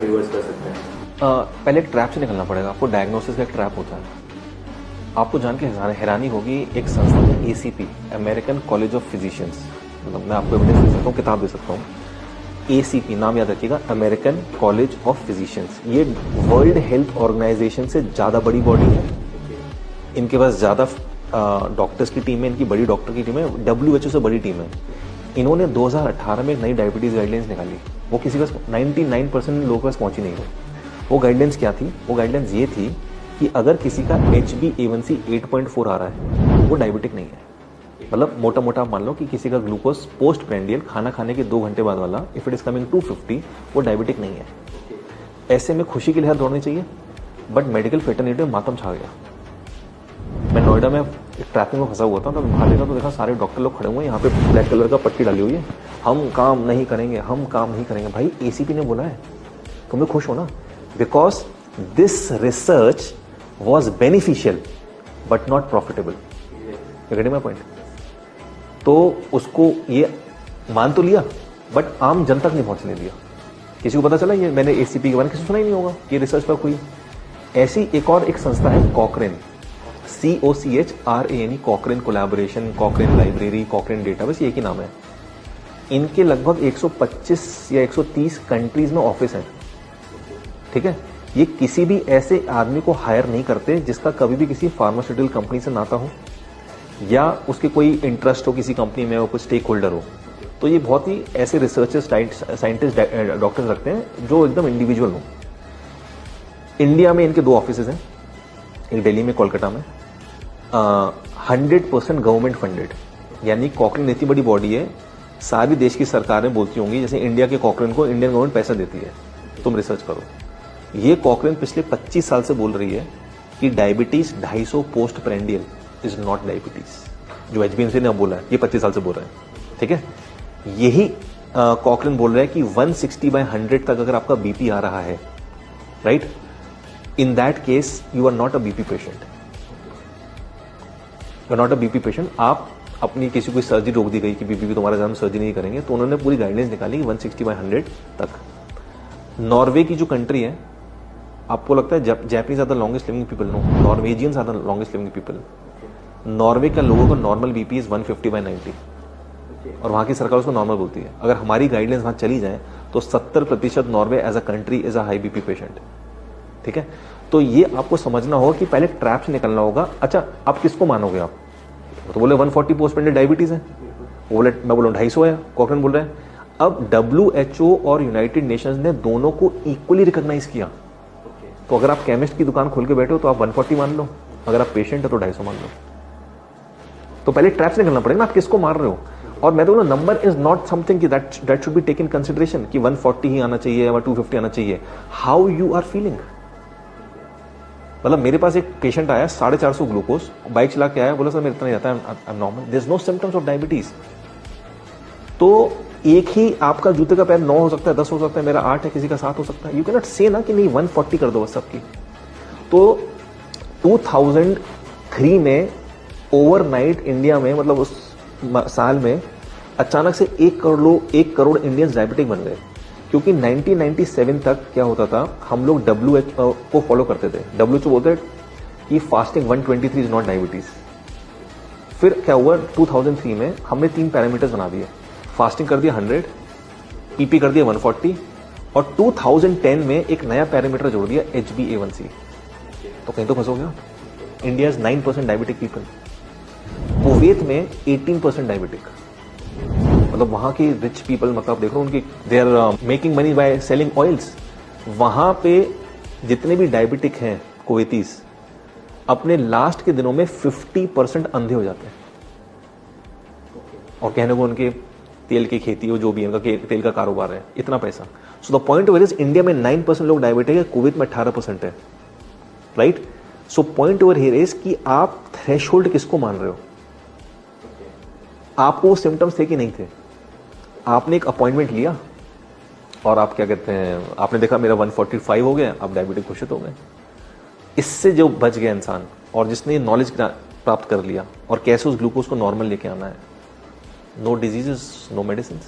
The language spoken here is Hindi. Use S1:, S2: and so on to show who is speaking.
S1: रिवर्स कर सकते हैं?
S2: पहले एक ट्रैप से निकलना पड़ेगा। आपको डायग्नोसिस का एक ट्रैप होता है। आपको जान के हैरानी होगी, एक संस्था है ACP, American college of physicians, मतलब मैं आपको एविडेंस दे सकता हूँ, किताब दे सकता हूँ। ACP नाम याद रखिएगा, अमेरिकन कॉलेज ऑफ फिजिशियंस। ये वर्ल्ड हेल्थ ऑर्गेनाइजेशन से ज़्यादा बड़ी बॉडी है। इनके पास ज़्यादा डॉक्टर्स की टीम है, इनकी बड़ी डॉक्टर की टीम है, WHO से बड़ी टीम है। इन्होंने 2018 में एक नई डायबिटीज़ गाइडलाइंस निकाली। वो किसी का 99% लोगों के पास पहुंची नहीं हो। वो गाइडलाइंस क्या थी? वो गाइडलाइंस ये थी कि अगर किसी का HbA1c 8.4 आ रहा है, वो डायबिटिक नहीं है। मतलब मोटा मोटा मान लो कि किसी का ग्लूकोज पोस्ट प्रेंडियल खाना खाने के 2 घंटे बाद वाला, इफ इट इज कमिंग 250, वो डायबिटिक नहीं है। ऐसे में खुशी की लहर दौड़नी चाहिए, बट मेडिकल फेटर्निटी में मातम छा गया। मैं नोएडा में ट्रैफिक में फंसा हुआ था, तो बाहर देखा तो देखा सारे डॉक्टर लोग खड़े हुए हैं, यहाँ पे ब्लैक कलर का पट्टी डाली हुई है, हम काम नहीं करेंगे, हम काम नहीं करेंगे। भाई ACP ने बोला है, तुम्हें खुश हो ना, because this research was beneficial but not profitable. You getting my point? तो उसको ये मान तो लिया, बट आम जनता तक नहीं पहुंचने दिया। किसी को पता चला ये मैंने ACP के बारे में किसी सुना ही नहीं होगा कि रिसर्च पर हुई। ऐसी एक और एक संस्था है कॉकरेन, COCHRANE, कॉकरेन कोलैबोरेशन, कॉकरेन लाइब्रेरी, कॉकरेन डेटाबेस, ये एक ही नाम है। इनके लगभग 125 या 130 कंट्रीज में ऑफिस है। ठीक है, ये किसी भी ऐसे आदमी को हायर नहीं करते जिसका कभी भी किसी फार्मास्यूटिकल कंपनी से नाता हो या उसके कोई इंटरेस्ट हो किसी कंपनी में, वो कोई स्टेक होल्डर हो। तो ये बहुत ही ऐसे रिसर्चर्स, साइंटिस्ट, डॉक्टर्स रखते हैं जो एकदम इंडिविजुअल हो। इंडिया में इनके 2 ऑफिस हैं, एक दिल्ली में, कोलकाता में। 100% गवर्नमेंट फंडेड, यानी कॉकरेन इतनी बड़ी बॉडी है, सारी देश की सरकारें बोलती होंगी जैसे इंडिया के कॉकरेन को इंडियन गवर्नमेंट पैसा देती है, तुम रिसर्च करो। ये कॉकरेन पिछले 25 साल से बोल रही है कि diabetes 250 post prandial is not diabetes. जो HbA1c ने अब बोला है, ये 25 साल से बोल रहे हैं। ठीक है, यही कॉकरेन बोल रहा है कि 160/100 तक अगर आपका BP आ रहा है, right, in that case you are not a BP patient. You are not a BP patient. आप अपनी किसी को सर्जरी रोक दी गई कि BP भी तुम्हारा ज्यादा सर्जरी नहीं करेंगे, तो उन्होंने पूरी गाइडलाइंस निकाली 160/100 तक। नॉर्वे की जो कंट्री है, आपको लगता है Japanese are the longest living people? No, Norwegians are the longest living people. Norway के लोगों का नॉर्मल BP इज 150/90 और वहां की सरकार उसको नॉर्मल बोलती है। अगर हमारी गाइडलाइंस वहां चली जाए तो 70% Norway as a country is a high BP patient. ठीक है, तो ये आपको समझना होगा कि पहले ट्रैप से निकलना होगा। अच्छा, आप किसको मानोगे? आप तो बोले 140 पोस्ट पेंडेड डायबिटीज है, वो बोले, मैं बोला 250 है, कॉकरेन बोल रहे हैं। अब WHO और यूनाइटेड नेशंस ने दोनों को इक्वली रिकॉग्नाइज किया। तो अगर आप केमिस्ट की दुकान खोल के बैठे हो तो आप 140 मान लो, अगर आप पेशेंट है तो 250 मान लो। तो पहले ट्रैप से निकलना पड़ेगा ना, आप किसको मार रहे हो। और मैं तो बोला, नंबर इज नॉट समथिंग कि that should be taken consideration कि 140 ही आना चाहिए या 250 आना चाहिए। How you are feeling. मतलब मेरे पास एक पेशेंट आया 450 ग्लूकोज, बाइक चला के आया, बोला सर मेरे इतना नहीं आता है, I am normal, there is no symptoms of diabetes. तो एक ही आपका जूते का पैर 9 हो सकता है, 10 हो सकता है, मेरा 8 है, किसी का 7 हो सकता है। यू कैन नॉट से ना कि नहीं 140 कर दो बस सबकी। तो 2003 में ओवरनाइट इंडिया में, मतलब उस साल में अचानक से 1 करोड़ इंडियंस डायबिटिक बन गए। क्योंकि 1997 तक क्या होता था, हम लोग WHO को फॉलो करते थे। WHO बोलते कि फास्टिंग 123 इज नॉट डायबिटीज। फिर क्या हुआ, 2003 में हमने 3 पैरामीटर्स बना दिए। फास्टिंग कर दिया 100, PP कर दिया 140, और 2010 में एक नया पैरामीटर जोड़ दिया HbA1c। तो कहीं तो फंसोगे। India is 9% diabetic people, Kuwait में 18% डायबिटिक। मतलब वहां की रिच पीपल, मतलब देखो उनकी, they are making money by selling oils. वहां पे जितने भी डायबिटिक हैं कुवैतीज, अपने लास्ट के दिनों में 50% अंधे हो जाते हैं। और कहने को उनके तेल की खेती हो, जो भी उनका तेल का कारोबार है, इतना पैसा। So the point over is, India में 9% लोग डायबिटिक है, कुवैत में 18% है, right. So point over here is कि आप थ्रेशोल्ड किसको मान रहे हो। आपको वो सिम्टम्स थे कि नहीं थे, आपने एक अपॉइंटमेंट लिया और आप क्या कहते हैं, आपने देखा मेरा 145 हो गया, आप डायबिटिक घोषित हो गए। इससे जो बच गया इंसान, और जिसने नॉलेज प्राप्त कर लिया और कैसे उस ग्लूकोज को नॉर्मल लेके आना है, नो डिजीजेस, नो मेडिसिन।